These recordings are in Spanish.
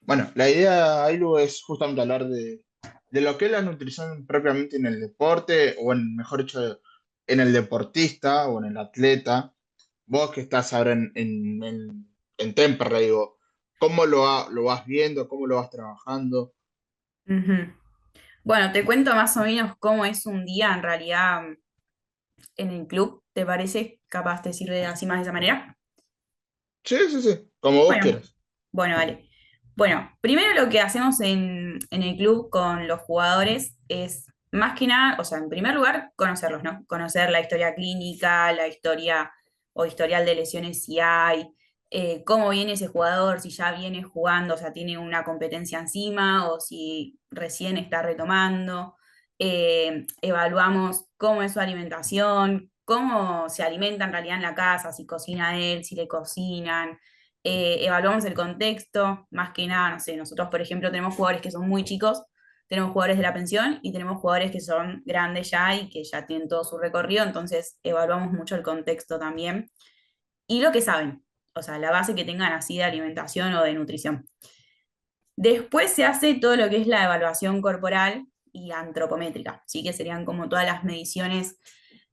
Bueno, la idea, Ailu, es justamente hablar de lo que es la nutrición propiamente en el deporte, o en, mejor dicho, en el deportista o en el atleta. Vos que estás ahora en Temperley, digo, ¿cómo lo vas viendo? ¿Cómo lo vas trabajando? Ujú. Bueno, te cuento más o menos cómo es un día en realidad en el club, ¿te parece? Capaz te sirve así más de esa manera. Sí, sí, sí, como vos Bueno, quieras. bueno, vale. Bueno, primero lo que hacemos en el club con los jugadores es más que nada, o sea, en primer lugar, conocerlos, ¿no? Conocer la historia clínica, la historia o historial de lesiones si hay, cómo viene ese jugador, si ya viene jugando, o sea, tiene una competencia encima o si recién está retomando. Evaluamos cómo es su alimentación, cómo se alimenta en realidad en la casa, si cocina él, si le cocinan. Evaluamos el contexto, más que nada, no sé, nosotros por ejemplo tenemos jugadores que son muy chicos, tenemos jugadores de la pensión y tenemos jugadores que son grandes ya y que ya tienen todo su recorrido, entonces evaluamos mucho el contexto también y lo que saben, o sea, la base que tengan así de alimentación o de nutrición. Después se hace todo lo que es la evaluación corporal y antropométrica, ¿sí? Que serían como todas las mediciones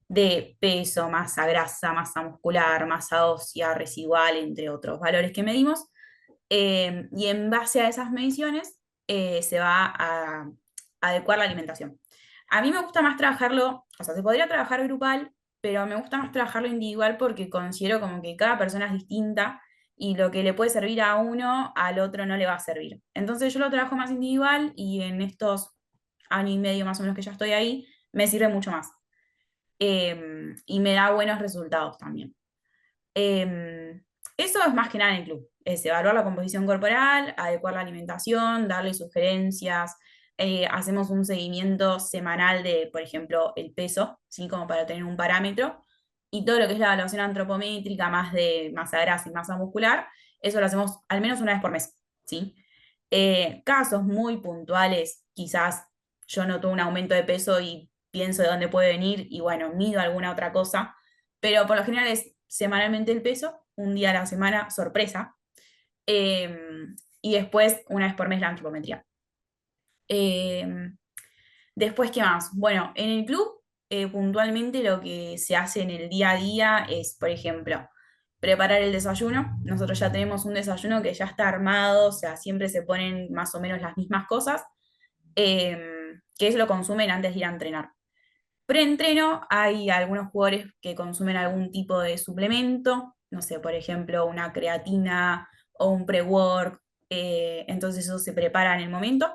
de peso, masa grasa, masa muscular, masa ósea, residual, entre otros valores que medimos. Y en base a esas mediciones se va a adecuar la alimentación. A mí me gusta más trabajarlo, o sea, se podría trabajar grupal, pero me gusta más trabajarlo individual porque considero como que cada persona es distinta y lo que le puede servir a uno, al otro no le va a servir. Entonces yo lo trabajo más individual y en estos año y medio más o menos que ya estoy ahí, me sirve mucho más. Y me da buenos resultados también. Eso es más que nada en el club, es evaluar la composición corporal, adecuar la alimentación, darle sugerencias, hacemos un seguimiento semanal de, por ejemplo, el peso, ¿sí? Como para tener un parámetro, y todo lo que es la evaluación antropométrica, más de masa grasa y masa muscular, eso lo hacemos al menos una vez por mes, ¿sí? Casos muy puntuales, quizás yo noto un aumento de peso y pienso de dónde puede venir y bueno, mido alguna otra cosa, pero por lo general es semanalmente el peso, un día a la semana, sorpresa, eh, y después una vez por mes la antropometría. Eh, Después, ¿qué más? Bueno, en el club, puntualmente lo que se hace en el día a día es, por ejemplo, preparar el desayuno. Nosotros ya tenemos un desayuno que ya está armado, o sea, siempre se ponen más o menos las mismas cosas, eh, que es lo consumen antes de ir a entrenar. Preentreno hay algunos jugadores que consumen algún tipo de suplemento, no sé, por ejemplo, una creatina o un pre-work, entonces eso se prepara en el momento.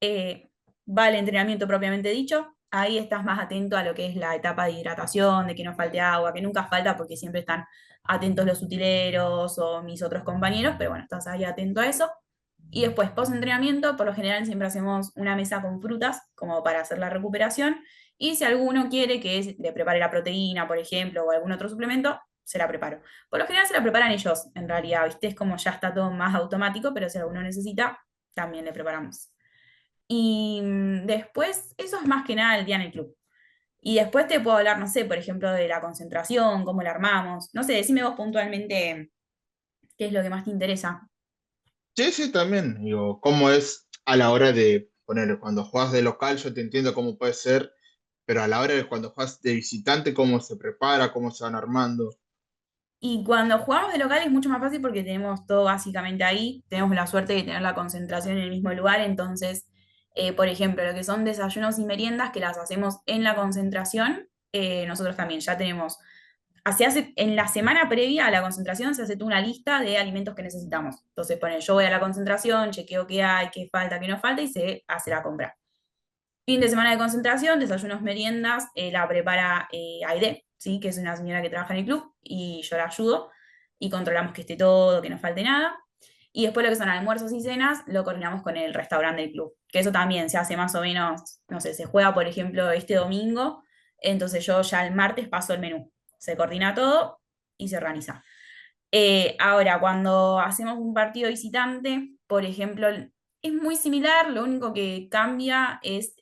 Eh, Va el entrenamiento propiamente dicho, ahí estás más atento a lo que es la etapa de hidratación, de que no falte agua, que nunca falta porque siempre están atentos los utileros o mis otros compañeros, pero bueno, estás ahí atento a eso. Y después, post-entrenamiento, por lo general siempre hacemos una mesa con frutas como para hacer la recuperación. Y si alguno quiere le prepare la proteína, por ejemplo, o algún otro suplemento, se la preparo. Por lo general se la preparan ellos, en realidad, ¿viste? Es como ya está todo más automático, pero si alguno necesita, también le preparamos. Y después, eso es más que nada el día en el club. Y después te puedo hablar, no sé, por ejemplo, de la concentración, cómo la armamos. No sé, decime vos puntualmente qué es lo que más te interesa. Sí, sí, también. Digo, cómo es a la hora de poner, cuando juegas de local, yo te entiendo cómo puede ser, pero a la hora de cuando juegas de visitante, cómo se prepara, cómo se van armando. Y cuando jugamos de local es mucho más fácil porque tenemos todo básicamente ahí, tenemos la suerte de tener la concentración en el mismo lugar, entonces, por ejemplo, lo que son desayunos y meriendas que las hacemos en la concentración, nosotros también ya tenemos, en la semana previa a la concentración se hace toda una lista de alimentos que necesitamos. Entonces, ponen, yo voy a la concentración, chequeo qué hay, qué falta, qué no falta y se hace la compra. Fin de semana de concentración, desayunos, meriendas, la prepara Aide, ¿sí? Que es una señora que trabaja en el club y yo la ayudo y controlamos que esté todo, que no falte nada. Y después lo que son almuerzos y cenas lo coordinamos con el restaurante del club, que eso también se hace más o menos, no sé, se juega por ejemplo este domingo, entonces yo ya el martes paso el menú, se coordina todo y se organiza. Ahora, cuando hacemos un partido visitante, por ejemplo, es muy similar, lo único que cambia es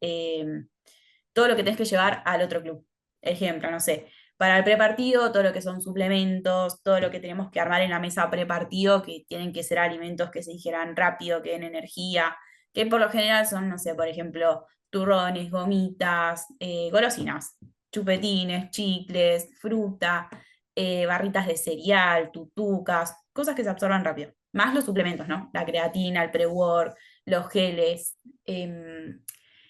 todo lo que tenés que llevar al otro club. Ejemplo, no sé, para el prepartido, todo lo que son suplementos, todo lo que tenemos que armar en la mesa prepartido, que tienen que ser alimentos que se digieran rápido, que den energía, que por lo general son, no sé, por ejemplo, turrones, gomitas, golosinas, chupetines, chicles, fruta, barritas de cereal, tutucas, cosas que se absorban rápido. Más los suplementos, ¿no? La creatina, el pre-work, los geles.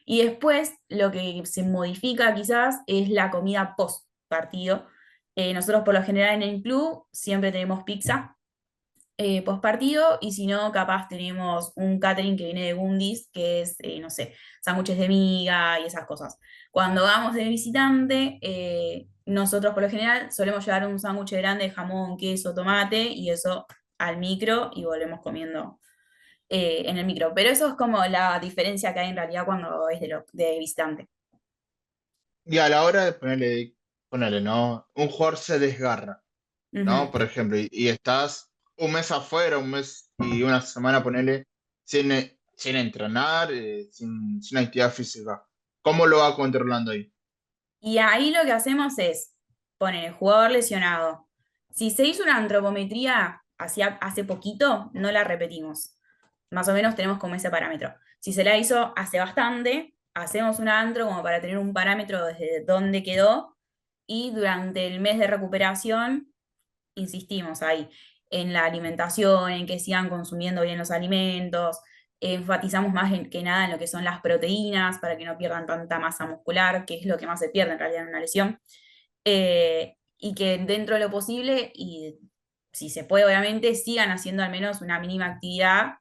Y después lo que se modifica quizás es la comida post partido. Nosotros por lo general en el club siempre tenemos pizza post partido y si no, capaz tenemos un catering que viene de Gundis, que es, no sé, sándwiches de miga y esas cosas. Cuando vamos de visitante, nosotros por lo general solemos llevar un sándwich grande de jamón, queso, tomate y eso al micro y volvemos comiendo en el micro. Pero eso es como la diferencia que hay en realidad cuando es de visitante. Y a la hora de ponerle, ¿no? Un jugador se desgarra, ¿no? Ujú. Por ejemplo, y estás un mes afuera, un mes y una semana, ponerle, sin entrenar, sin actividad física. ¿Cómo lo va controlando ahí? Y ahí lo que hacemos es poner jugador lesionado. Si se hizo una antropometría hace poquito, no la repetimos. Más o menos tenemos como ese parámetro. Si se la hizo hace bastante, hacemos una antro como para tener un parámetro desde dónde quedó y durante el mes de recuperación insistimos ahí en la alimentación, en que sigan consumiendo bien los alimentos, enfatizamos más que nada en lo que son las proteínas para que no pierdan tanta masa muscular, que es lo que más se pierde en realidad en una lesión, y que dentro de lo posible, y si se puede obviamente, sigan haciendo al menos una mínima actividad.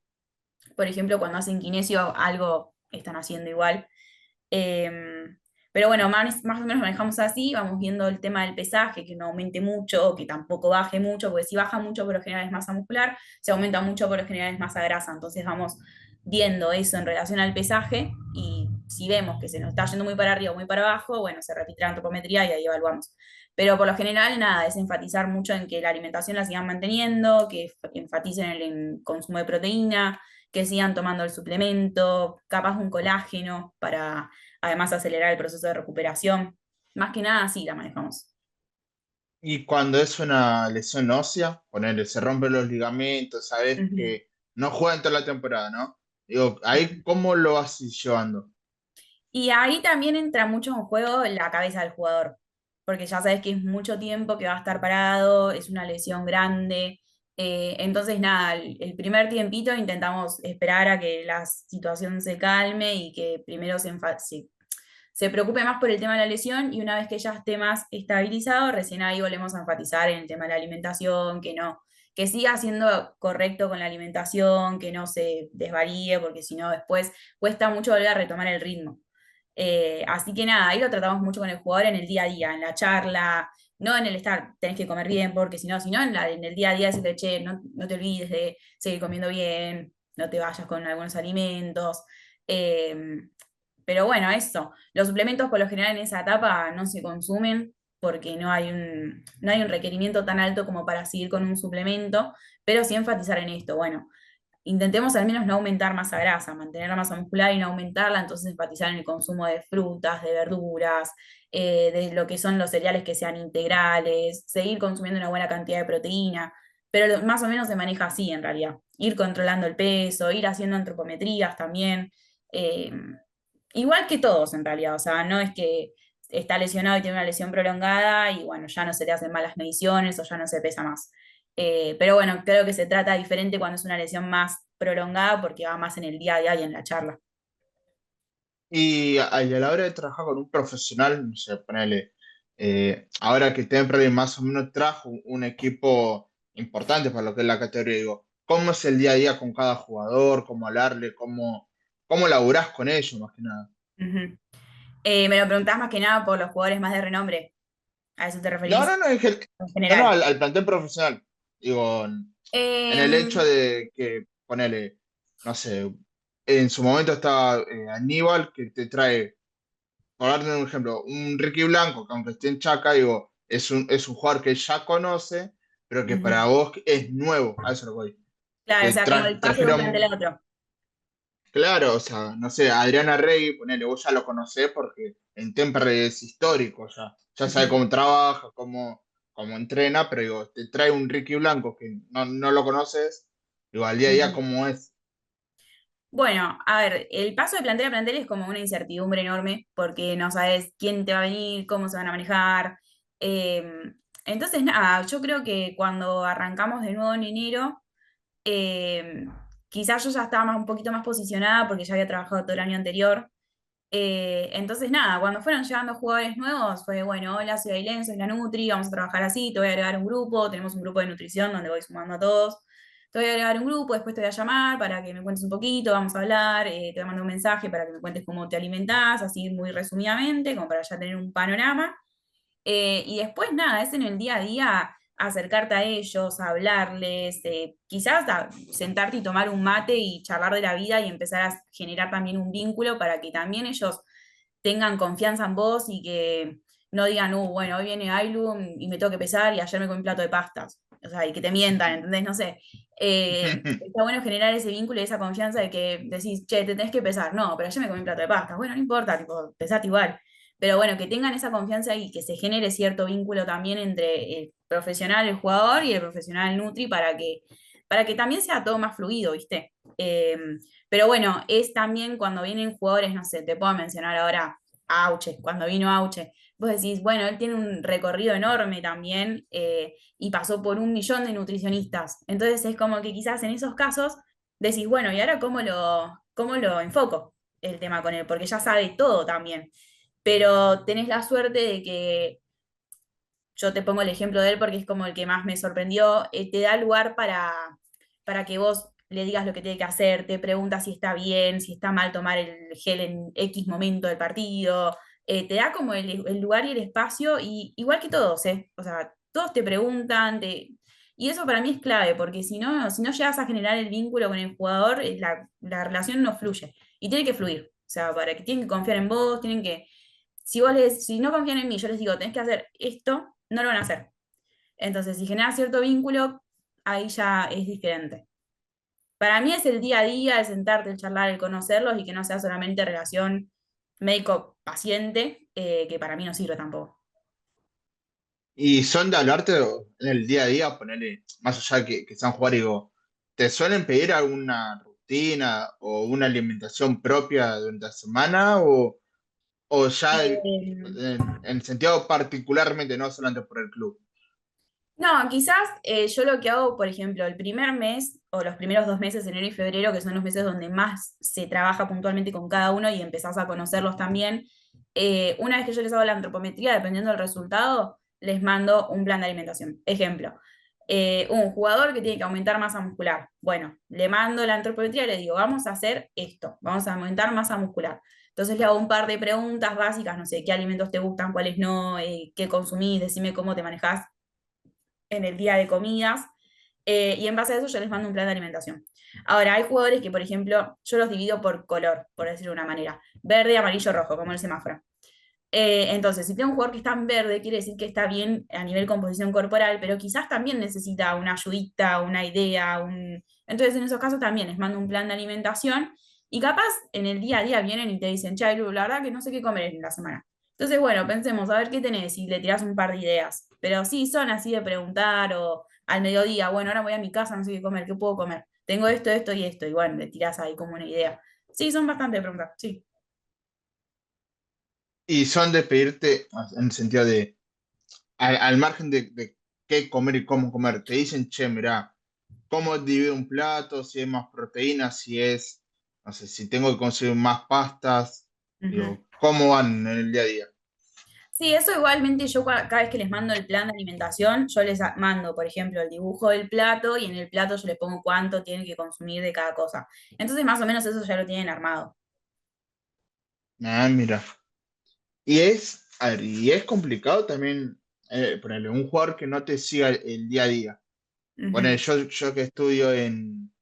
Por ejemplo, cuando hacen kinesio, algo están haciendo igual. Eh, pero bueno, más o menos manejamos así, vamos viendo el tema del pesaje, que no aumente mucho o que tampoco baje mucho, porque si baja mucho por lo general es masa muscular, si aumenta mucho por lo general es masa grasa, entonces vamos viendo eso en relación al pesaje y si vemos que se nos está yendo muy para arriba o muy para abajo, bueno, se repite la antropometría y ahí evaluamos. Pero por lo general, nada, es enfatizar mucho en que la alimentación la sigan manteniendo, que enfaticen en el consumo de proteína, que sigan tomando el suplemento, capaz un colágeno para además acelerar el proceso de recuperación. Más que nada, así la manejamos. Y cuando es una lesión ósea, ponerle, se rompen los ligamentos, sabes Ujú. que no juega en toda la temporada, ¿no? Digo, ahí, ¿cómo lo vas llevando? Y ahí también entra mucho en juego la cabeza del jugador, porque ya sabes que es mucho tiempo que va a estar parado, es una lesión grande. Entonces, nada, el primer tiempito intentamos esperar a que la situación se calme y que primero se preocupe más por el tema de la lesión y una vez que ya esté más estabilizado, recién ahí volvemos a enfatizar en el tema de la alimentación, que no, que siga siendo correcto con la alimentación, que no se desvaríe, porque si no después cuesta mucho volver a retomar el ritmo. Así que nada, ahí lo tratamos mucho con el jugador en el día a día, en la charla, no en el estar, tenés que comer bien, porque si no, sino en el día a día decirle, che, no te olvides de seguir comiendo bien, no te vayas con algunos alimentos. Eh, pero bueno, eso. Los suplementos por lo general en esa etapa no se consumen porque no hay un requerimiento tan alto como para seguir con un suplemento, pero sí enfatizar en esto. Bueno, intentemos al menos no aumentar masa grasa, mantener la masa muscular y no aumentarla, entonces enfatizar en el consumo de frutas, de verduras, de lo que son los cereales que sean integrales, seguir consumiendo una buena cantidad de proteína, pero más o menos se maneja así en realidad. Ir controlando el peso, ir haciendo antropometrías también. eh, Igual que todos en realidad, o sea, no es que está lesionado y tiene una lesión prolongada y bueno, ya no se le hacen malas mediciones o ya no se pesa más. Pero bueno, creo que se trata diferente cuando es una lesión más prolongada porque va más en el día a día y en la charla. Y a la hora de trabajar con un profesional, no sé, ponerle, ahora que Temperley más o menos trajo un equipo importante para lo que es la categoría, digo, ¿cómo es el día a día con cada jugador? ¿Cómo hablarle? ¿Cómo laburás con ellos, más que nada? Ujú. Me lo preguntás más que nada por los jugadores más de renombre, ¿a eso te No, referís no, no, en no, no, general? al plantel profesional. Digo, en el hecho Em, de que, ponele, no sé, en su momento estaba Aníbal, que te trae, por darte un ejemplo, un Ricky Blanco, que aunque esté en Chaca, digo, es un jugador que ya conoce, pero que para Ujú. vos es nuevo, a eso lo voy. Claro, o Que sea, como el pase de un plantel a trajeron, otro. claro, o sea, no sé, Adriana Rey, ponele, vos ya lo conocés porque en Temperley es histórico, ya sabe Ujú, cómo trabaja, cómo entrena, pero digo, te trae un Ricky Blanco que no lo conoces, digo, al día a día ujú. cómo es. Bueno, a ver, el paso de plantel a plantel es como una incertidumbre enorme porque no sabes quién te va a venir, cómo se van a manejar. Eh, entonces, nada, yo creo que cuando arrancamos de nuevo en enero, eh, quizás yo ya estaba un poquito más posicionada porque ya había trabajado todo el año anterior. Entonces, nada, cuando fueron llegando jugadores nuevos, fue bueno, hola, soy Ailén, soy la Nutri, vamos a trabajar así, te voy a agregar un grupo, tenemos un grupo de nutrición donde voy sumando a todos. Te voy a agregar un grupo, después te voy a llamar para que me cuentes un poquito, vamos a hablar, te voy a mandar un mensaje para que me cuentes cómo te alimentás, así muy resumidamente, como para ya tener un panorama. Y después, nada, es en el día a día acercarte a ellos, hablarles, quizás sentarte y tomar un mate y charlar de la vida y empezar a generar también un vínculo para que también ellos tengan confianza en vos y que no digan, bueno, hoy viene Ailu y me tengo que pesar y ayer me comí un plato de pastas. O sea, y que te mientan, ¿entendés? No sé. Está bueno generar ese vínculo y esa confianza de que decís, che, te tenés que pesar. No, pero ayer me comí un plato de pastas. Bueno, no importa, tipo, pesate igual. Pero bueno, que tengan esa confianza y que se genere cierto vínculo también entre el profesional, el jugador y el profesional Nutri para que también sea todo más fluido, ¿viste? Pero bueno, es también cuando vienen jugadores, no sé, te puedo mencionar ahora a Auche, cuando vino Auche, vos decís, bueno, él tiene un recorrido enorme también y pasó por 1 millón de nutricionistas. Entonces es como que quizás en esos casos decís, bueno, ¿y ahora cómo lo enfoco el tema con él? Porque ya sabe todo también. Pero tenés la suerte de que yo te pongo el ejemplo de él porque es como el que más me sorprendió, te da lugar para que vos le digas lo que tiene que hacer, te pregunta si está bien, si está mal tomar el gel en X momento del partido, te da como el lugar y el espacio, y igual que todos, ¿eh? O sea, todos te preguntan, y eso para mí es clave, porque si no llegas a generar el vínculo con el jugador, la relación no fluye, y tiene que fluir, o sea, para que tienen que confiar en vos, tienen que si no confían en mí, yo les digo, tenés que hacer esto, no lo van a hacer. Entonces, si genera cierto vínculo, ahí ya es diferente. Para mí es el día a día, el sentarte, el charlar, el conocerlos y que no sea solamente relación médico-paciente, que para mí no sirve tampoco. Y son de hablarte en el día a día, ponerle, más allá que sean jugar, digo, ¿te suelen pedir alguna rutina o una alimentación propia durante la semana o ya Eh, en sentido particularmente, no solamente por el club? No, quizás yo lo que hago, por ejemplo, el primer mes o los primeros 2 meses, enero y febrero, que son los meses donde más se trabaja puntualmente con cada uno y empezás a conocerlos también, una vez que yo les hago la antropometría, dependiendo del resultado, les mando un plan de alimentación. Ejemplo, un jugador que tiene que aumentar masa muscular. Bueno, le mando la antropometría y le digo, vamos a hacer esto, vamos a aumentar masa muscular. Entonces le hago un par de preguntas básicas, no sé, qué alimentos te gustan, cuáles no, qué consumís, decime cómo te manejás en el día de comidas, y en base a eso yo les mando un plan de alimentación. Ahora, hay jugadores que, por ejemplo, yo los divido por color, por decirlo de una manera, verde, amarillo, rojo, como el semáforo. Entonces, si tengo un jugador que está en verde, quiere decir que está bien a nivel composición corporal, pero quizás también necesita una ayudita, una idea, Entonces, en esos casos también les mando un plan de alimentación y capaz en el día a día vienen y te dicen, Chay, Lu, la verdad que no sé qué comer en la semana. Entonces, bueno, pensemos, a ver qué tenés y le tirás un par de ideas. Pero sí, son así de preguntar o al mediodía, bueno, ahora voy a mi casa, no sé qué comer, ¿qué puedo comer? Tengo esto, esto y esto, y bueno, le tirás ahí como una idea. Sí, son bastante de preguntar, sí. Y son de pedirte en el sentido de, al margen de qué comer y cómo comer, te dicen, che, mirá, cómo dividir un plato, si hay más proteínas, si es, no sé, si tengo que conseguir más pastas, Ujú. digo, cómo van en el día a día. Sí, eso igualmente yo cada vez que les mando el plan de alimentación, yo les mando, por ejemplo, el dibujo del plato y en el plato yo les pongo cuánto tienen que consumir de cada cosa. Entonces, más o menos eso ya lo tienen armado. Ah, mira. Y es, a ver, y es complicado también ponerle un jugador que no te siga el día a día. Bueno, Ujú, yo que estudio en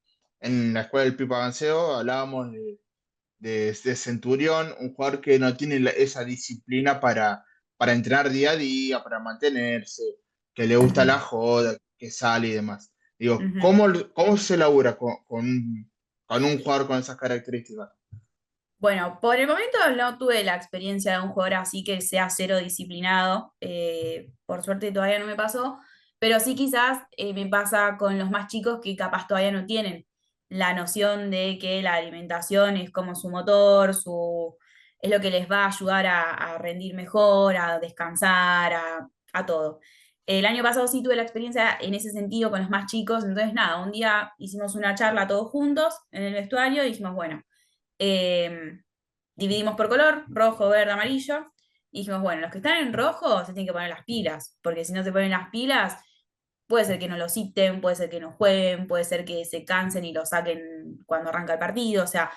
la escuela del Pipa Ganseo, hablábamos de Centurión, un jugador que no tiene esa disciplina para entrenar día a día, para mantenerse, que le gusta ujú, la joda, que sale y demás. Digo, ujú. ¿cómo se labura con un jugador con esas características? Bueno, por el momento no tuve la experiencia de un jugador así que sea cero disciplinado. Por suerte todavía no me pasó, pero sí quizás me pasa con los más chicos que capaz todavía no tienen la noción de que la alimentación es como su motor, es lo que les va a ayudar a rendir mejor, a descansar, a todo. El año pasado sí tuve la experiencia en ese sentido con los más chicos, entonces nada, un día hicimos una charla todos juntos en el vestuario y dijimos, bueno. Eh, Dividimos por color, rojo, verde, amarillo. Y dijimos, bueno, los que están en rojo se tienen que poner las pilas, porque si no se ponen las pilas, puede ser que no lo citen, puede ser que no jueguen, puede ser que se cansen y lo saquen cuando arranca el partido. O sea,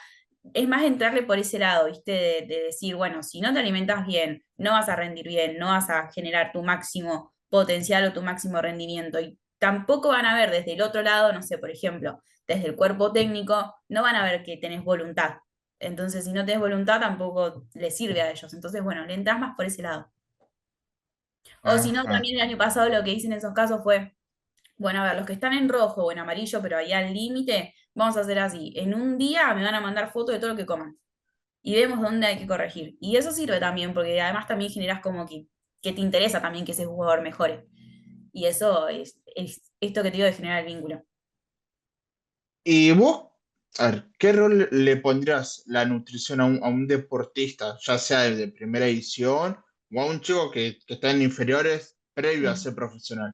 es más entrarle por ese lado, ¿viste? De decir, bueno, si no te alimentas bien, no vas a rendir bien, no vas a generar tu máximo potencial o tu máximo rendimiento. Y tampoco van a ver desde el otro lado, no sé, por ejemplo, desde el cuerpo técnico, no van a ver que tenés voluntad. Entonces, si no tenés voluntad, tampoco les sirve a ellos. Entonces, bueno, le entras más por ese lado. O si no, Ajá. también el año pasado lo que hice en esos casos fue, bueno, a ver, los que están en rojo o en amarillo, pero ahí al límite, vamos a hacer así. En un día me van a mandar fotos de todo lo que coman y vemos dónde hay que corregir. Y eso sirve también, porque además también generas como que te interesa también que ese jugador mejore. Y eso es esto que te digo de generar el vínculo. Y vos, a ver, ¿qué rol le pondrías la nutrición a un deportista, ya sea de primera edición o a un chico que está en inferiores previo a Mm. ser profesional?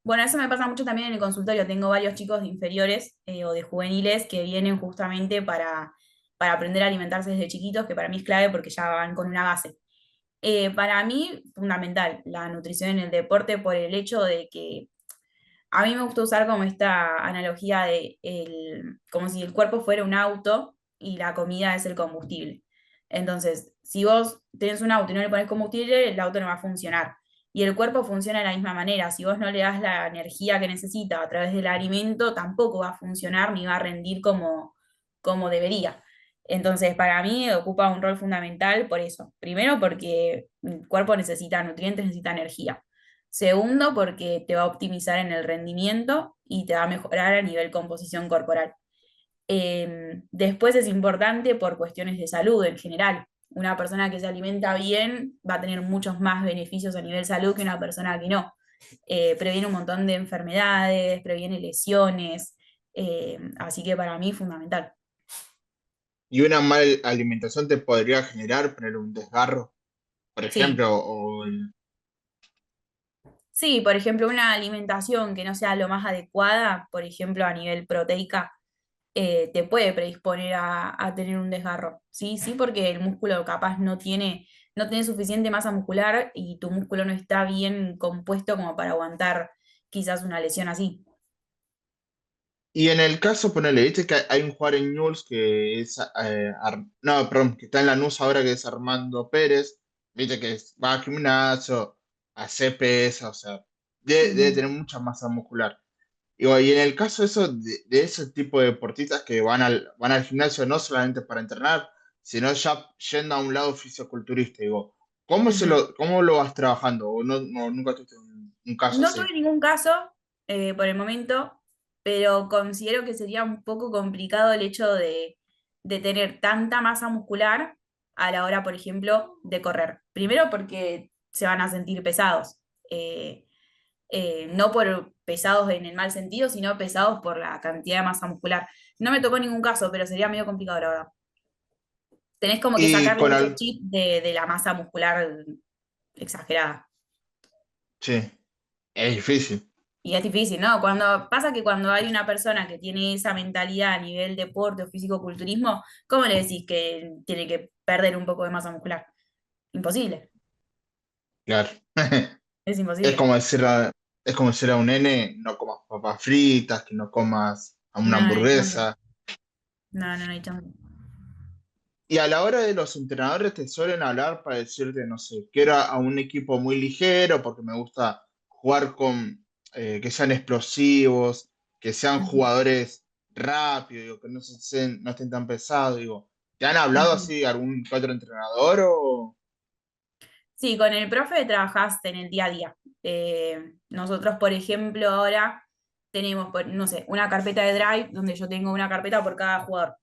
Bueno, eso me pasa mucho también en el consultorio. Tengo varios chicos de inferiores o de juveniles que vienen justamente para aprender a alimentarse desde chiquitos, que para mí es clave porque ya van con una base. Para mí, fundamental la nutrición en el deporte por el hecho de que a mí me gusta usar como esta analogía como si el cuerpo fuera un auto y la comida es el combustible. Entonces, si vos tenés un auto y no le pones combustible, el auto no va a funcionar. Y el cuerpo funciona de la misma manera. Si vos no le das la energía que necesita a través del alimento, tampoco va a funcionar ni va a rendir como debería. Entonces, para mí ocupa un rol fundamental por eso. Primero, porque el cuerpo necesita nutrientes, necesita energía. Segundo, porque te va a optimizar en el rendimiento y te va a mejorar a nivel composición corporal. Después es importante por cuestiones de salud en general. Una persona que se alimenta bien va a tener muchos más beneficios a nivel salud que una persona que no. Previene un montón de enfermedades, previene lesiones, así que para mí es fundamental. Y una mala alimentación te podría generar poner un desgarro, por Sí, ejemplo, sí, por ejemplo, una alimentación que no sea lo más adecuada, por ejemplo, a nivel proteica, te puede predisponer a tener un desgarro. Sí, sí, porque el músculo capaz no tiene suficiente masa muscular y tu músculo no está bien compuesto como para aguantar quizás una lesión así. y en el caso, ponele, viste que hay un jugador en Newell's que es, no, perdón, que está en Lanús ahora que es Armando Pérez, viste que va al gimnasio, hace pesa, o sea, debe Ujú. tener mucha masa muscular. Y en el caso eso, de ese tipo de deportistas que van al gimnasio no solamente para entrenar, sino ya yendo a un lado fisioculturista, digo, Ujú. cómo lo vas trabajando? ¿O nunca tuviste un caso No así? tuve ningún caso por el momento, pero considero que sería un poco complicado el hecho de tener tanta masa muscular a la hora, por ejemplo, de correr. Primero porque se van a sentir pesados. No por pesados en el mal sentido, sino pesados por la cantidad de masa muscular. No me tocó ningún caso, pero sería medio complicado, la verdad. Tenés como que Y sacarle con ese al, chip de la masa muscular exagerada. sí, es difícil. Y es difícil, ¿no? Pasa que cuando hay una persona que tiene esa mentalidad a nivel deporte o físico-culturismo, ¿cómo le decís que tiene que perder un poco de masa muscular? Imposible, Claro. es Es imposible. como es como decir a un nene, no comas papas fritas, que no comas una No, no hay chance. hamburguesa. No, no, no hay chance. Y a la hora de los entrenadores te suelen hablar para decirte, no sé, quiero a un equipo muy ligero porque me gusta jugar con que sean explosivos, que sean Ujú, jugadores rápidos, digo, que no estén tan pesados, digo. ¿Te han hablado ujú. así algún que otro entrenador o Sí, con el profe trabajaste en el día a día. Nosotros, por ejemplo, ahora tenemos, no sé, una carpeta de Drive donde yo tengo una carpeta por cada jugador.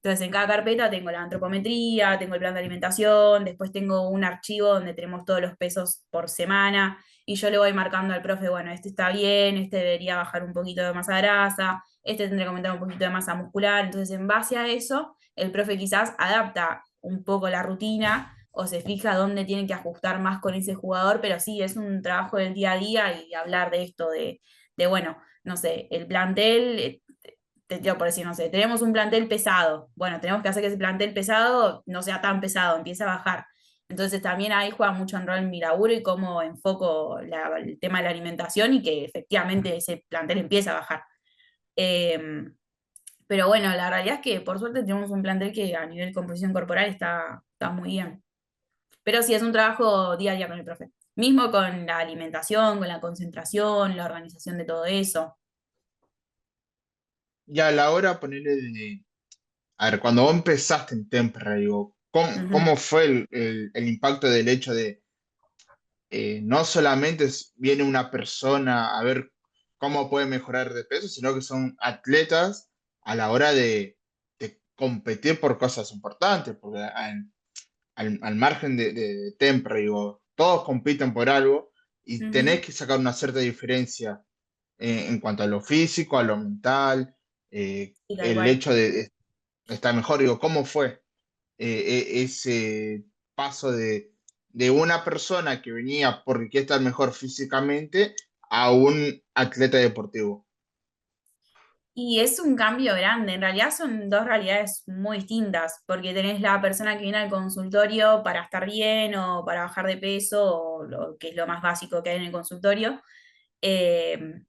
Entonces, en cada carpeta tengo la antropometría, tengo el plan de alimentación, después tengo un archivo donde tenemos todos los pesos por semana y yo le voy marcando al profe, bueno, este está bien, este debería bajar un poquito de masa grasa, este tendría que aumentar un poquito de masa muscular. Entonces, en base a eso, el profe quizás adapta un poco la rutina o se fija dónde tiene que ajustar más con ese jugador, pero sí, es un trabajo del día a día y hablar de esto, bueno, no sé, el plantel, te digo por decir, no sé, tenemos un plantel pesado, bueno, tenemos que hacer que ese plantel pesado no sea tan pesado, empiece a bajar. Entonces también ahí juega mucho en rol mi laburo y cómo enfoco el tema de la alimentación y que efectivamente ese plantel empiece a bajar. Eh, pero bueno, la realidad es que por suerte tenemos un plantel que a nivel composición corporal está muy bien. Pero sí, es un trabajo día a día con el profe. Mismo con la alimentación, con la concentración, la organización de todo eso. Y a la hora ponerle de, a ver, cuando vos empezaste en Temperley, digo, Ujú, ¿cómo fue el impacto del hecho de no solamente viene una persona a ver cómo puede mejorar de peso, sino que son atletas a la hora de competir por cosas importantes, porque al margen de Temperley, digo, todos compiten por algo y tenés ujú, que sacar una cierta diferencia en cuanto a lo físico, a lo mental, y tal el cual. hecho de estar mejor. Digo, ¿cómo fue ese paso de una persona que venía porque quiere estar mejor físicamente a un atleta deportivo? Y es un cambio grande, en realidad son dos realidades muy distintas, porque tenés la persona que viene al consultorio para estar bien o para bajar de peso, o lo que es lo más básico que hay en el consultorio. Eh,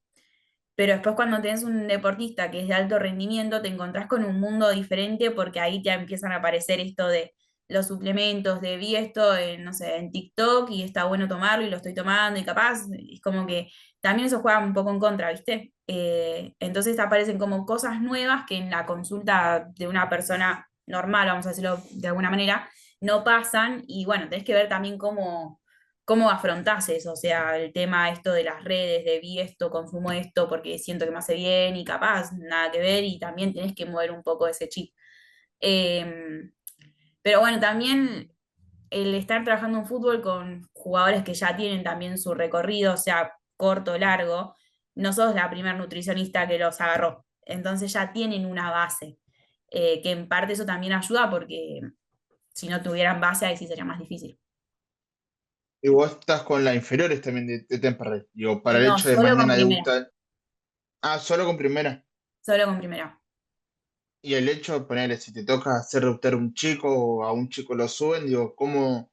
Pero después cuando tenés un deportista que es de alto rendimiento, te encontrás con un mundo diferente porque ahí te empiezan a aparecer esto de los suplementos, de vi esto en, no sé, en TikTok y está bueno tomarlo y lo estoy tomando y capaz, es como que también eso juega un poco en contra, ¿viste? Entonces aparecen como cosas nuevas que en la consulta de una persona normal, vamos a decirlo de alguna manera, no pasan y bueno, tenés que ver también cómo afrontás eso, o sea, el tema esto de las redes, de vi esto, consumo esto porque siento que me hace bien y capaz, nada que ver, y también tenés que mover un poco ese chip. Eh, pero bueno, también el estar trabajando en fútbol con jugadores que ya tienen también su recorrido, o sea, corto, largo, no sos la primer nutricionista que los agarró, entonces ya tienen una base, que en parte eso también ayuda porque si no tuvieran base ahí sí sería más difícil. Y vos estás con las inferiores también de Temperley. Digo, para el No, hecho de solo con mañana primera, debutar. Ah, solo con primera. solo con primera. Y el hecho de ponerle, si te toca hacer debutar un chico o a un chico lo suben, digo, ¿cómo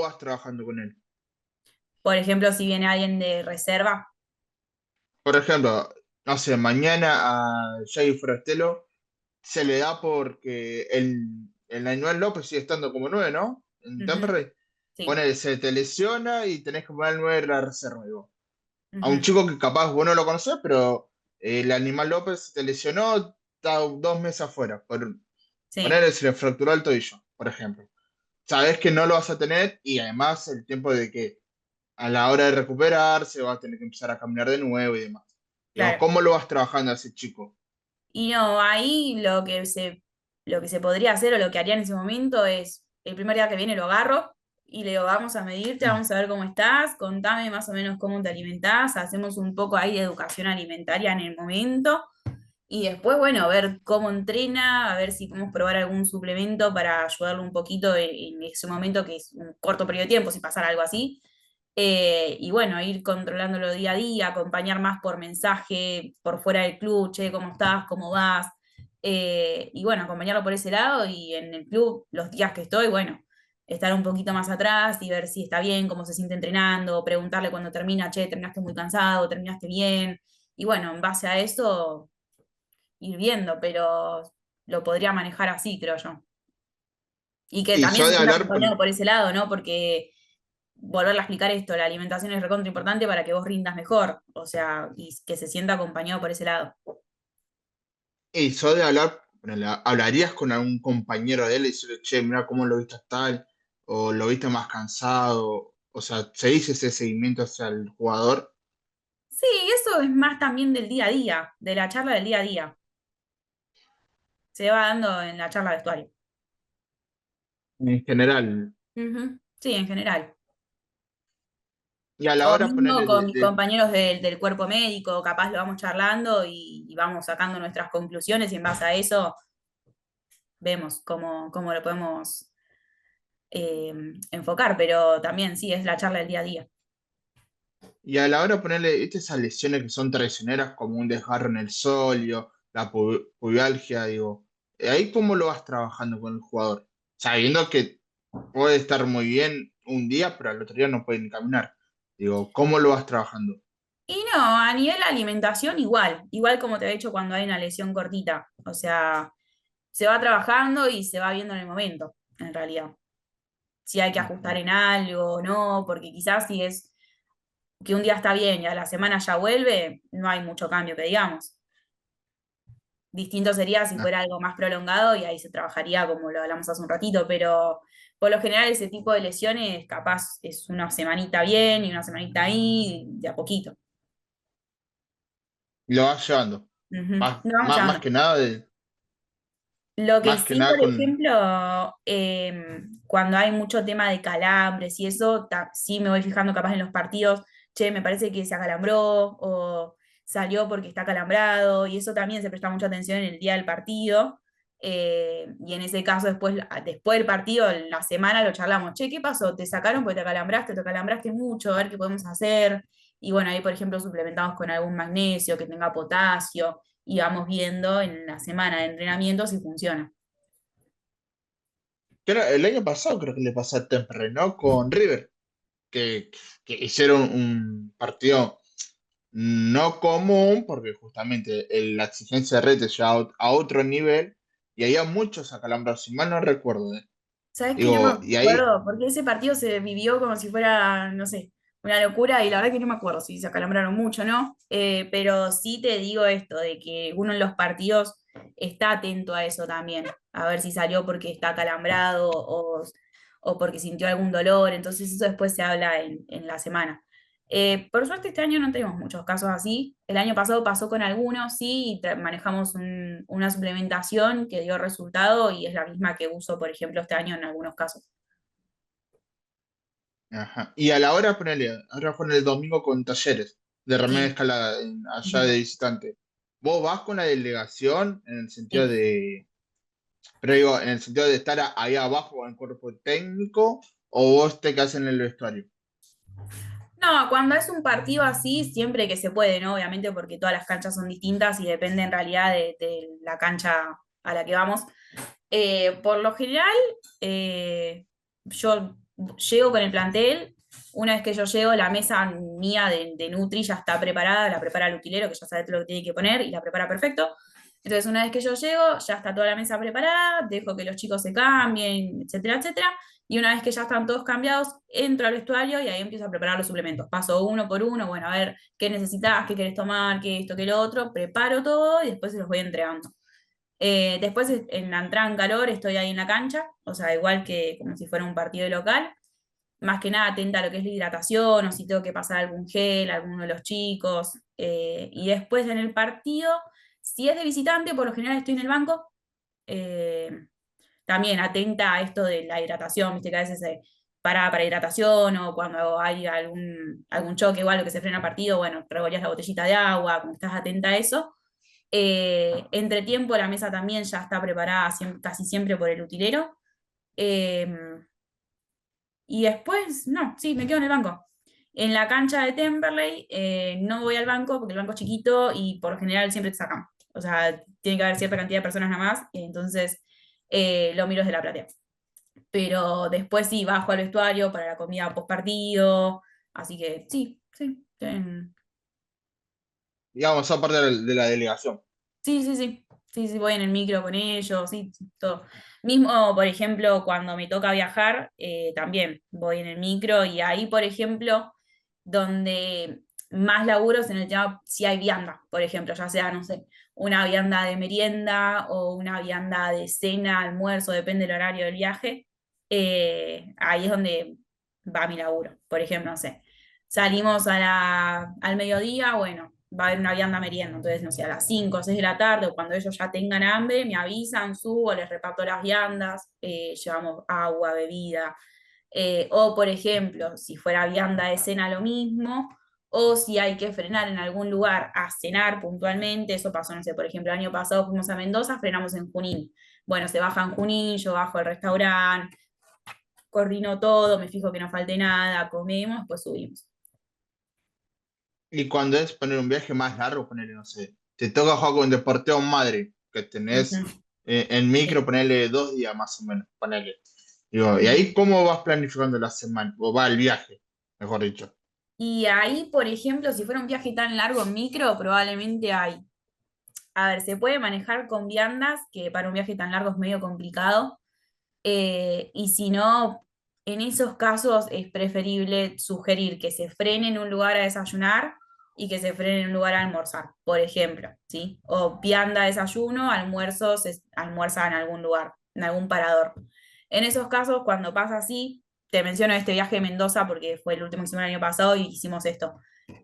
vas trabajando con él? Por ejemplo, si viene alguien de reserva. Por ejemplo, no sé, mañana a Jay Fratello se le da porque el Nainggolan López sigue estando como nueve, ¿no? En Ujú, Temperley. sí. Ponele, se te lesiona y tenés que poner el 9 de la reserva, digo. A un Ujú, chico que capaz vos no lo conocés, pero el Animal López se te lesionó, está 2 meses afuera. sí, Ponele, se le fracturó el tobillo, por ejemplo. Sabés que no lo vas a tener y además el tiempo de que a la hora de recuperarse va a tener que empezar a caminar de nuevo y demás. Digo, claro. ¿cómo lo vas trabajando a ese chico? Y no, ahí lo que se podría hacer o lo que haría en ese momento es, el primer día que viene lo agarro y le digo, vamos a medirte, vamos a ver cómo estás, contame más o menos cómo te alimentás, hacemos un poco ahí de educación alimentaria en el momento. Y después, bueno, ver cómo entrena, a ver si podemos probar algún suplemento para ayudarlo un poquito en ese momento que es un corto periodo de tiempo, si pasara algo así. Y bueno, ir controlándolo día a día, acompañar más por mensaje, por fuera del club, che, ¿cómo estás? ¿Cómo vas? Y bueno, acompañarlo por ese lado y en el club, los días que estoy, bueno, estar un poquito más atrás y ver si está bien, cómo se siente entrenando, preguntarle cuando termina, che, terminaste muy cansado, terminaste bien. Y bueno, en base a eso ir viendo, pero lo podría manejar así, creo yo. Y que Y también yo se de sienta hablar, acompañado por ese lado, ¿no? Porque volverle a explicar esto, la alimentación es recontra importante para que vos rindas mejor, o sea, y que se sienta acompañado por ese lado. y yo de hablar, ponele, ¿hablarías con algún compañero de él y decirle, che, mira cómo lo viste tal, o lo viste más cansado? O sea, ¿se dice ese seguimiento hacia el jugador? Sí, eso es más también del día a día, de la charla del día a día. se va dando en la charla de vestuario. en general. Ujú. Sí, en general. Y a la O hora mismo ponerle con mis compañeros del cuerpo médico, capaz lo vamos charlando y vamos sacando nuestras conclusiones y en base a eso vemos cómo lo podemos eh, enfocar, pero también sí, es la charla del día a día. y a la hora de ponerle, ¿viste esas lesiones que son traicioneras como un desgarro en el sóleo, la pubialgia, digo, ahí cómo lo vas trabajando con el jugador? Sabiendo que puede estar muy bien un día, pero al otro día no puede ni caminar. Digo, ¿cómo lo vas trabajando? Y no, a nivel alimentación igual como te he dicho cuando hay una lesión cortita, o sea, se va trabajando y se va viendo en el momento, en realidad. Si hay que ajustar Ujú. en algo o no, porque quizás si es que un día está bien y a la semana ya vuelve, no hay mucho cambio que digamos. Distinto sería si Ah, fuera algo más prolongado y ahí se trabajaría como lo hablamos hace un ratito, pero por lo general ese tipo de lesiones capaz es una semanita bien y una semanita ahí, de a poquito. y lo vas llevando. Ujú. Más, Lo vamos más, llevando. Lo que más que sí, nada por con. ejemplo, cuando hay mucho tema de calambres y eso, sí me voy fijando capaz en los partidos, che, me parece que se acalambró o salió porque está acalambrado y eso también se presta mucha atención en el día del partido. Y en ese caso, después del partido, en la semana lo charlamos, che, ¿qué pasó? ¿Te sacaron porque te acalambraste mucho? A ver qué podemos hacer. Y bueno, ahí, por ejemplo, suplementamos con algún magnesio que tenga potasio y vamos viendo en la semana de entrenamiento si funciona. El año pasado creo que le pasó a Temperley, ¿no? Con River, que, que hicieron un partido no común, porque justamente la exigencia de red es ya a otro nivel, y había muchos acalambrados, si mal no recuerdo. ¿Sabes que no me Digo, y ahí, acuerdo? Porque ese partido se vivió como si fuera, no sé, una locura y la verdad que no me acuerdo si se acalambraron mucho, ¿no? Pero sí te digo esto, de que uno en los partidos está atento a eso también, a ver si salió porque está acalambrado o porque sintió algún dolor, entonces eso después se habla en la semana. Por suerte este año no tenemos muchos casos así. El año pasado pasó con algunos, sí, y manejamos una suplementación que dio resultado y es la misma que uso, por ejemplo, este año en algunos casos. ajá. Y a la hora ponerle, ahora con el domingo con Talleres, de Remedios Sí, Escalada, allá ujú, de visitante. ¿Vos vas con la delegación en el sentido sí. de, pero digo, en el sentido de estar ahí abajo en el cuerpo técnico, o vos te quedás en el vestuario? No, cuando es un partido así, siempre que se puede, ¿no? Obviamente porque todas las canchas son distintas y depende en realidad de la cancha a la que vamos. Por lo general, yo llego con el plantel. Una vez que yo llego, la mesa mía de Nutri ya está preparada, la prepara el utilero, que ya sabe todo lo que tiene que poner y la prepara perfecto. Entonces, una vez que yo llego, ya está toda la mesa preparada, dejo que los chicos se cambien, etcétera, etcétera. Y una vez que ya están todos cambiados, entro al vestuario y ahí empiezo a preparar los suplementos. Paso uno por uno, bueno, a ver qué necesitas, qué querés tomar, qué esto, qué lo otro, preparo todo y después se los voy entregando. Después, en la entrada en calor, estoy ahí en la cancha, o sea, igual que como si fuera un partido local. Más que nada atenta a lo que es la hidratación o si tengo que pasar algún gel a alguno de los chicos. Y después en el partido, si es de visitante, por lo general estoy en el banco. eh, También atenta a esto de la hidratación, viste que a veces se para hidratación o cuando hay algún choque o algo que se frena partido, bueno, revolvías la botellita de agua, como estás atenta a eso. Entre tiempo la mesa también ya está preparada casi siempre por el utilero. Eh, y después, no, sí, me quedo en el banco. En la cancha de Temperley no voy al banco porque el banco es chiquito y por lo general siempre te sacan. O sea, tiene que haber cierta cantidad de personas nada más, y entonces lo miro desde la platea. Pero después sí, bajo al vestuario para la comida post partido. Así que sí, sí. Digamos, aparte de la delegación. Sí, sí, sí. Sí, sí, voy en el micro con ellos, sí, sí, todo. Mismo, por ejemplo, cuando me toca viajar, también voy en el micro y ahí, por ejemplo, donde más laburos en el tema, si hay vianda, por ejemplo, ya sea, no sé, una vianda de merienda o una vianda de cena, almuerzo, depende del horario del viaje, ahí es donde va mi laburo. Por ejemplo, no sé, salimos al mediodía, bueno. va a haber una vianda merienda, entonces, no sé, a las 5 o 6 de la tarde, o cuando ellos ya tengan hambre, me avisan, subo, les reparto las viandas, llevamos agua, bebida, o por ejemplo, si fuera vianda de cena lo mismo, o si hay que frenar en algún lugar a cenar puntualmente, eso pasó, no sé, por ejemplo, el año pasado fuimos a Mendoza, frenamos en Junín. Bueno, se baja en Junín, yo bajo al restaurante, coordino todo, me fijo que no falte nada, comemos, pues subimos. Y cuando es poner un viaje más largo, ponerle, no sé, te toca jugar con Deportivo Madrid, que Ujú, tenés en micro, sí. ponerle 2 días más o menos, ponerle. Digo, ¿y Ujú. ahí cómo vas planificando la semana? O va el viaje, mejor dicho. Y ahí, por ejemplo, si fuera un viaje tan largo en micro, probablemente hay. A ver, se puede manejar con viandas, que para un viaje tan largo es medio complicado. Y si no, en esos casos es preferible sugerir que se frene en un lugar a desayunar y que se frene en un lugar a almorzar, por ejemplo, ¿sí? O vianda desayuno, almuerzo, se almuerza en algún lugar, en algún parador. En esos casos, cuando pasa así, te menciono este viaje a Mendoza porque fue el último que hicimos el año pasado y hicimos esto.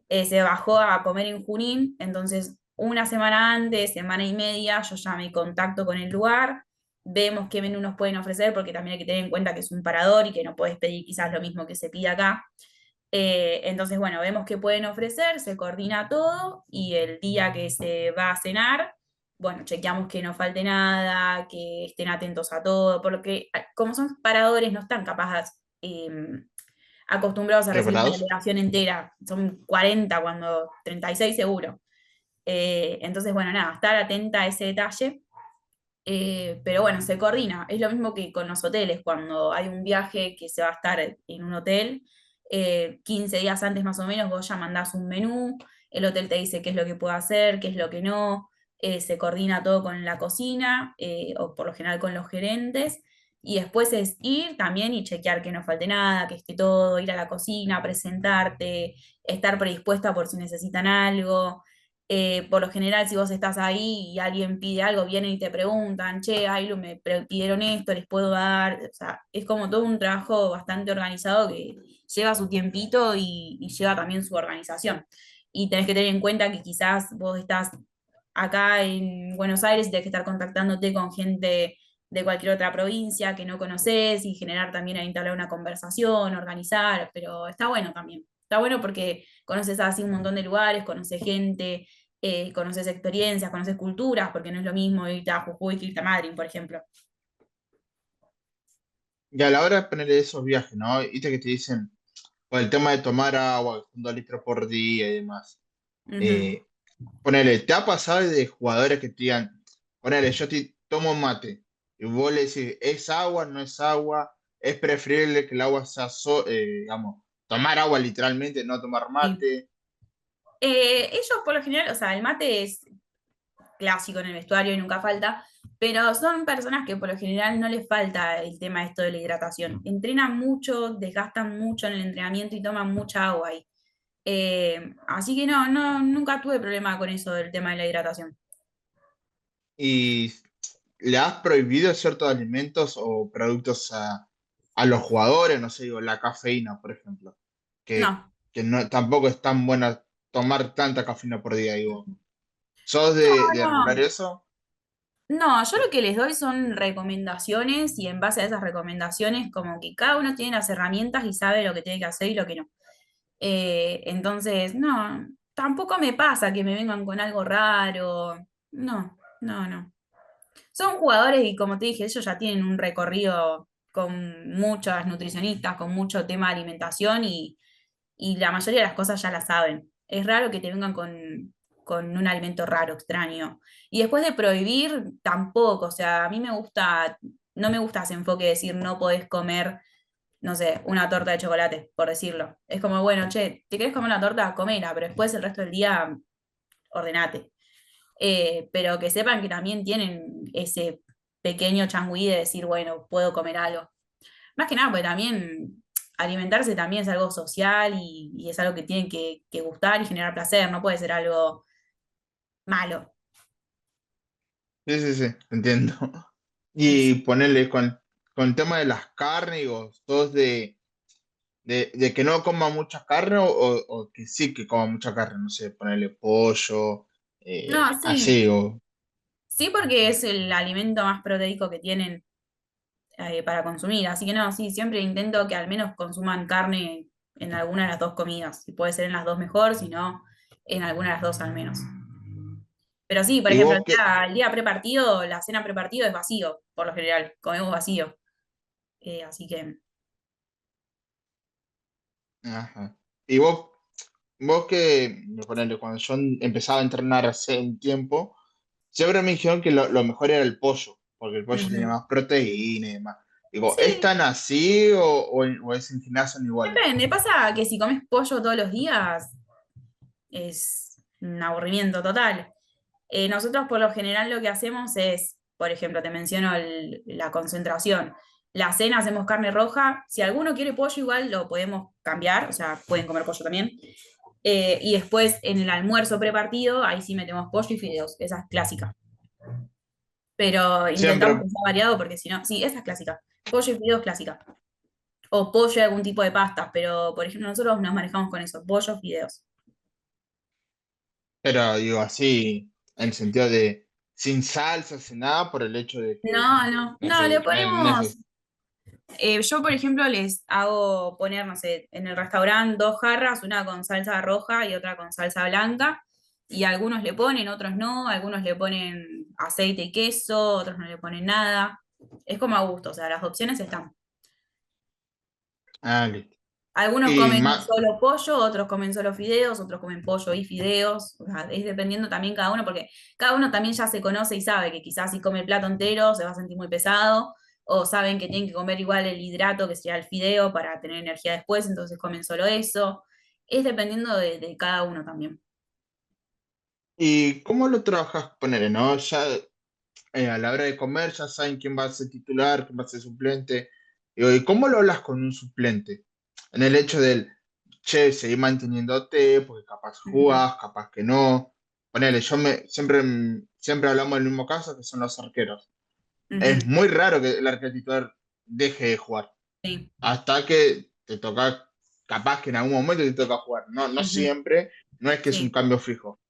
Se bajó a comer en Junín, entonces una semana antes, semana y media, yo ya me contacto con el lugar, vemos qué menú nos pueden ofrecer, porque también hay que tener en cuenta que es un parador y que no puedes pedir quizás lo mismo que se pide acá. Entonces, bueno, vemos qué pueden ofrecer, se coordina todo y el día que se va a cenar, bueno, chequeamos que no falte nada, que estén atentos a todo, porque como son paradores, no están capaces acostumbrados a recibir una ¿Preparados? delegación entera, son 40 cuando 36 seguro. Entonces, bueno, nada, estar atenta a ese detalle. Pero bueno, se coordina. Es lo mismo que con los hoteles, cuando hay un viaje que se va a estar en un hotel, 15 días antes más o menos vos ya mandás un menú, el hotel te dice qué es lo que puede hacer, qué es lo que no, se coordina todo con la cocina, o por lo general con los gerentes, y después es ir también y chequear que no falte nada, que esté todo, ir a la cocina, presentarte, estar predispuesta por si necesitan algo. Por lo general, si vos estás ahí y alguien pide algo, vienen y te preguntan, che, Ailu, pidieron esto, les puedo dar. O sea, es como todo un trabajo bastante organizado que lleva su tiempito y lleva también su organización. Y tenés que tener en cuenta que quizás vos estás acá en Buenos Aires y tenés que estar contactándote con gente de cualquier otra provincia que no conoces y generar también ahí entablar una conversación, organizar, pero está bueno también. Está bueno porque conoces así un montón de lugares, conoces gente, conoces experiencias, conoces culturas, porque no es lo mismo irte a Jujuy que irte a Madrid, por ejemplo. Y a la hora de poner esos viajes, ¿no? Viste que te dicen, o el tema de tomar agua, que son 2 litros por día y demás. Ujú. Eh, Ponele, ¿te ha pasado de jugadores que te digan, ponele, yo te tomo mate, y vos le decís, ¿es agua, no es agua? ¿Es preferible que el agua sea, digamos, tomar agua literalmente, no tomar Sí. mate? Ellos por lo general, o sea, el mate es clásico en el vestuario y nunca falta, pero son personas que por lo general no les falta el tema esto de la hidratación. Entrenan mucho, desgastan mucho en el entrenamiento y toman mucha agua ahí. Así que no, no, nunca tuve problema con eso del tema de la hidratación. ¿Y le has prohibido ciertos alimentos o productos a los jugadores? No sé, digo, la cafeína, por ejemplo, que, No, que no, tampoco es tan buena tomar tanta cafeína por día, digo. ¿Sos de regular no. eso? No, yo lo que les doy son recomendaciones y en base a esas recomendaciones como que cada uno tiene las herramientas y sabe lo que tiene que hacer y lo que no. Entonces, no, tampoco me pasa que me vengan con algo raro. No, no, no. Son jugadores y como te dije, ellos ya tienen un recorrido con muchas nutricionistas, con mucho tema de alimentación y la mayoría de las cosas ya las saben. Es raro que te vengan con un alimento raro, extraño. Y después de prohibir, tampoco. O sea, a mí me gusta, no me gusta ese enfoque de decir no podés comer, no sé, una torta de chocolate, por decirlo. Es como, bueno, che, ¿te querés comer una torta? Comela, pero después el resto del día ordenate. Pero que sepan que también tienen ese pequeño changüí de decir, bueno, puedo comer algo. Más que nada, porque también alimentarse también es algo social y es algo que tiene que gustar y generar placer, no puede ser algo malo. Sí, sí, sí, entiendo. Eso. Y ponerle con el tema de las carnes, digo, ¿sos de que no coma mucha carne o que sí que coma mucha carne, no sé, ponerle pollo, No, sí, así, o... sí porque es el alimento más proteico que tienen para consumir, así que no, sí, siempre intento que al menos consuman carne en alguna de las dos comidas, si puede ser en las dos mejor, si no, en alguna de las dos al menos. Pero sí, por ¿Y ejemplo, vos qué? el día prepartido, la cena prepartido es vacío, por lo general, comemos vacío. Así que, Ajá. ¿Y vos que, ponerle, cuando yo empezaba a entrenar hace un tiempo, siempre me dijeron que lo mejor era el pollo, porque el pollo tenía ujú. más proteína y demás. Digo, ¿es Sí, tan así o es en gimnasio son iguales? depende. Pasa que si comes pollo todos los días es un aburrimiento total. Nosotros por lo general lo que hacemos es, por ejemplo, te menciono la concentración. La cena hacemos carne roja. Si alguno quiere pollo, igual lo podemos cambiar, o sea, pueden comer pollo también. Y después en el almuerzo prepartido, ahí sí metemos pollo y fideos, esa es clásica. Pero intentamos Siempre, que sea variado porque si no, sí, esa es clásica. Pollo y fideos clásica. O pollo y algún tipo de pastas, pero por ejemplo nosotros nos manejamos con eso, pollo, fideos. pero digo así, en el sentido de sin salsa, sin nada, por el hecho de que, No, no, no no, le sé, ponemos, yo por ejemplo les hago poner, no sé, en el restaurante dos jarras, una con salsa roja y otra con salsa blanca, y algunos le ponen, otros no, algunos le ponen aceite y queso, otros no le ponen nada. Es como a gusto, o sea, las opciones están. listo. Algunos Y comen más, solo pollo, otros comen solo fideos, otros comen pollo y fideos. O sea, es dependiendo también cada uno, porque cada uno también ya se conoce y sabe que quizás si come el plato entero se va a sentir muy pesado, o saben que tienen que comer igual el hidrato que sería el fideo para tener energía después, entonces comen solo eso. Es dependiendo de cada uno también. ¿y cómo lo trabajas? Poner, ¿no? Ya a la hora de comer ya saben quién va a ser titular, quién va a ser suplente. Digo, ¿y cómo lo hablas con un suplente? En el hecho del, che, seguir manteniéndote, porque capaz Ujú, jugás, capaz que no. Ponele, siempre hablamos del mismo caso, que son los arqueros. Es ujú, muy raro que el arquero titular deje de jugar, sí. hasta que te toca, capaz que en algún momento te toca jugar. No, no Ujú, siempre, no es que es un sí. cambio fijo.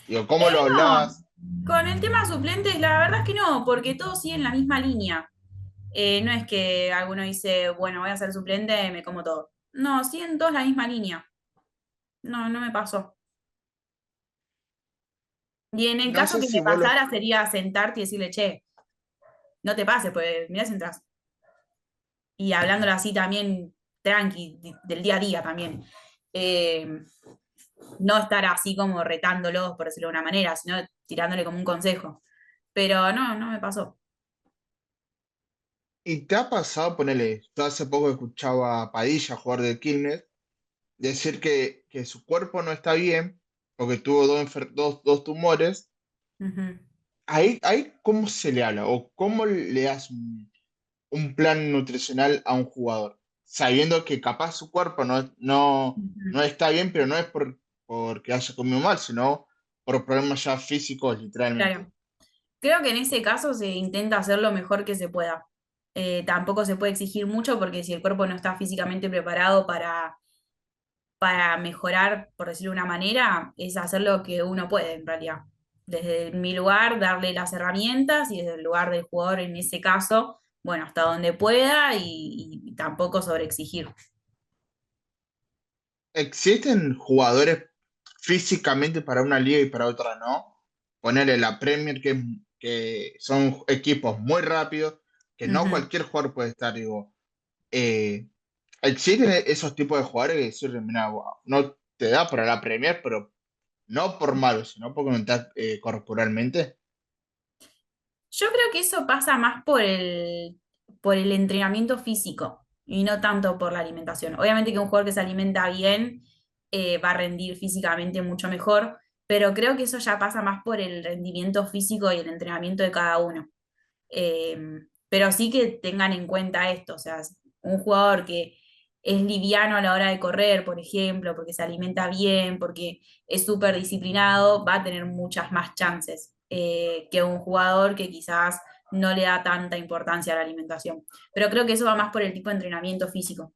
Digo, ¿cómo lo No, hablas? con el tema suplentes, la verdad es que no, porque todos siguen la misma línea. No es que alguno dice, bueno, voy a ser suplente, me como todo. No, siguen todos la misma línea. No, no me pasó. Y en el No caso sé que si me vos lo... pasara sería sentarte y decirle, che, no te pases, pues mirá si entras. Y hablándolo así también, tranqui, del día a día también. Eh, no estar así como retándolos, por decirlo de una manera, sino tirándole como un consejo. Pero no, no me pasó. ¿Y te ha pasado, ponele, yo hace poco escuchaba a Padilla, jugador del Quilmes, decir que su cuerpo no está bien porque tuvo dos tumores? Ujú, Ahí, ¿cómo se le habla? ¿O cómo le das un plan nutricional a un jugador? Sabiendo que capaz su cuerpo no ujú. está bien, pero no es porque haya comido mal, sino por problemas ya físicos, literalmente. Claro. Creo que en ese caso se intenta hacer lo mejor que se pueda. Tampoco se puede exigir mucho porque si el cuerpo no está físicamente preparado para mejorar, por decirlo de una manera, es hacer lo que uno puede en realidad. Desde mi lugar, darle las herramientas y desde el lugar del jugador en ese caso, bueno, hasta donde pueda y tampoco sobreexigir. ¿Existen jugadores físicamente para una liga y para otra no? Ponerle la Premier, que son equipos muy rápidos, que no Ujú. cualquier jugador puede estar, digo. eh, ¿Existen esos tipos de jugadores que decir, mira, wow, no te da para la Premier, pero no por malo, sino porque no estás corporalmente? Yo creo que eso pasa más por el entrenamiento físico y no tanto por la alimentación. Obviamente que un jugador que se alimenta bien va a rendir físicamente mucho mejor, pero creo que eso ya pasa más por el rendimiento físico y el entrenamiento de cada uno. Eh, pero sí que tengan en cuenta esto, o sea, un jugador que es liviano a la hora de correr, por ejemplo, porque se alimenta bien, porque es súper disciplinado, va a tener muchas más chances que un jugador que quizás no le da tanta importancia a la alimentación. Pero creo que eso va más por el tipo de entrenamiento físico.